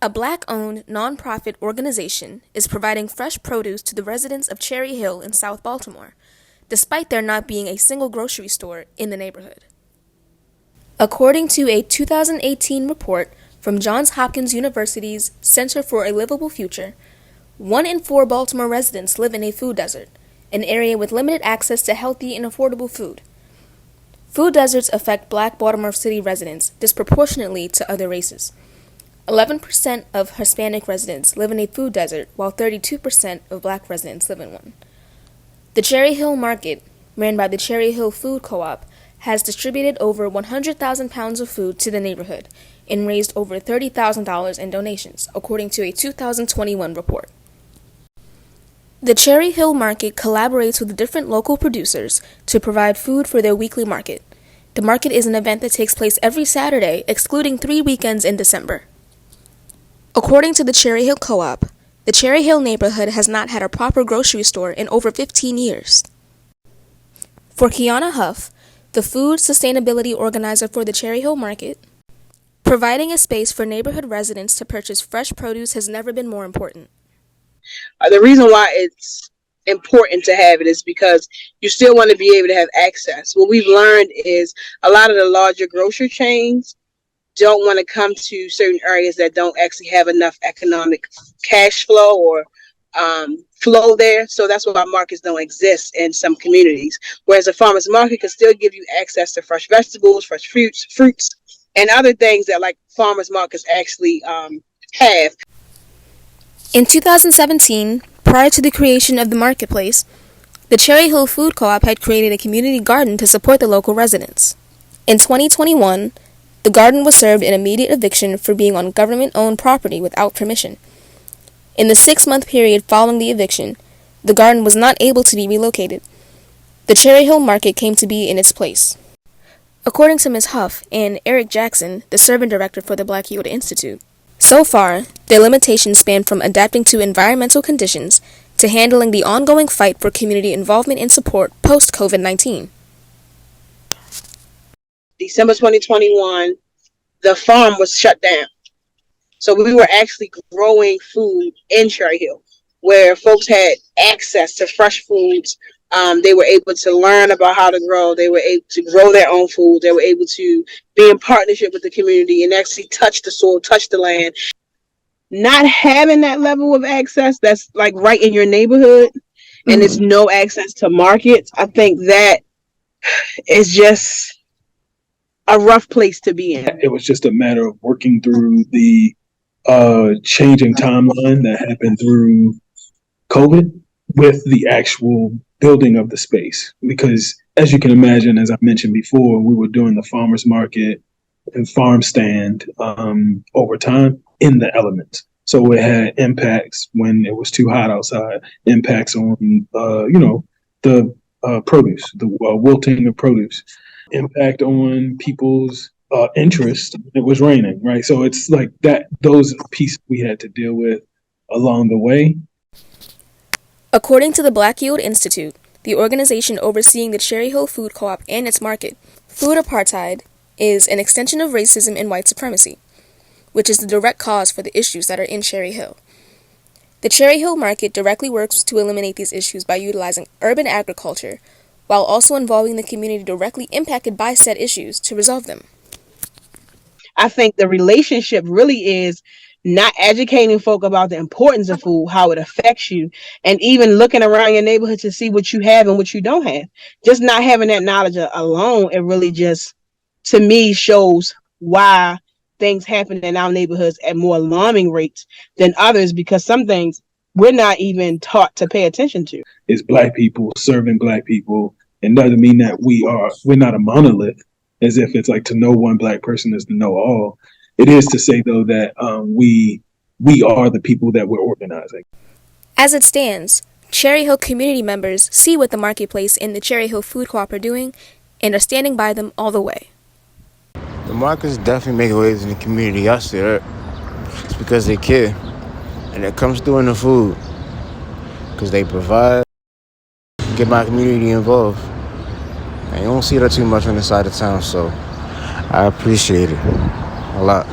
A Black-owned, nonprofit organization is providing fresh produce to the residents of Cherry Hill in South Baltimore, despite there not being a single grocery store in the neighborhood. According to a 2018 report from Johns Hopkins University's Center for a Livable Future, 1 in 4 Baltimore residents live in a food desert, an area with limited access to healthy and affordable food. Food deserts affect Black Baltimore City residents disproportionately to other races. 11% of Hispanic residents live in a food desert, while 32% of Black residents live in one. The Cherry Hill Market, ran by the Cherry Hill Food Co-op, has distributed over 100,000 pounds of food to the neighborhood and raised over $30,000 in donations, according to a 2021 report. The Cherry Hill Market collaborates with different local producers to provide food for their weekly market. The market is an event that takes place every Saturday, excluding 3 weekends in December. According to the Cherry Hill Co-op, the Cherry Hill neighborhood has not had a proper grocery store in over 15 years. For Kiana Huff, the food sustainability organizer for the Cherry Hill Market, providing a space for neighborhood residents to purchase fresh produce has never been more important. The reason why it's important to have it is because you still want to be able to have access. What we've learned is a lot of the larger grocery chains don't want to come to certain areas that don't actually have enough economic cash flow or flow there. So that's why markets don't exist in some communities. Whereas a farmer's market can still give you access to fresh vegetables, fresh fruits, and other things that like farmers markets actually have. In 2017, prior to the creation of the marketplace, the Cherry Hill Food Co-op had created a community garden to support the local residents. In 2021, the garden was served an immediate eviction for being on government-owned property without permission. In the 6-month period following the eviction, the garden was not able to be relocated. The Cherry Hill Market came to be in its place. According to Ms. Huff and Eric Jackson, the servant director for the Black Yoda Institute, so far, their limitations span from adapting to environmental conditions to handling the ongoing fight for community involvement and support post-COVID-19. December 2021, the farm was shut down. So we were actually growing food in Cherry Hill, where folks had access to fresh foods. They were able to learn about how to grow. They were able to grow their own food. They were able to be in partnership with the community and actually touch the soil, touch the land. Not having that level of access that's like right in your neighborhood and there's no access to markets, I think that is just a rough place to be in. It was just a matter of working through the changing timeline that happened through COVID with the actual building of the space. Because as you can imagine, as I mentioned before, we were doing the farmers market and farm stand over time in the elements. So it had impacts when it was too hot outside, impacts on, the produce, the wilting of produce, impact on people's interest. It was raining, right? So it's like that, those pieces we had to deal with along the way. According to the Black Yoda Institute, the organization overseeing the Cherry Hill Food Co-op and its market, food apartheid is an extension of racism and white supremacy, which is the direct cause for the issues that are in Cherry Hill. The Cherry Hill Market directly works to eliminate these issues by utilizing urban agriculture, while also involving the community directly impacted by said issues to resolve them. I think the relationship really is not educating folk about the importance of food, how it affects you, and even looking around your neighborhood to see what you have and what you don't have. Just not having that knowledge alone, it really just, to me, shows why things happen in our neighborhoods at more alarming rates than others, because some things we're not even taught to pay attention to. It's Black people serving Black people. It doesn't mean that we're not a monolith, as if it's like to know one Black person is to know all. It is to say, though, that we are the people that we're organizing. As it stands, Cherry Hill community members see what the marketplace and the Cherry Hill Food Co-op are doing and are standing by them all the way. The markets definitely make waves in the community. I see that. It's because they care. And it comes through in the food. Because they provide, get my community involved. And you don't see that too much on this side of town, so I appreciate it a lot.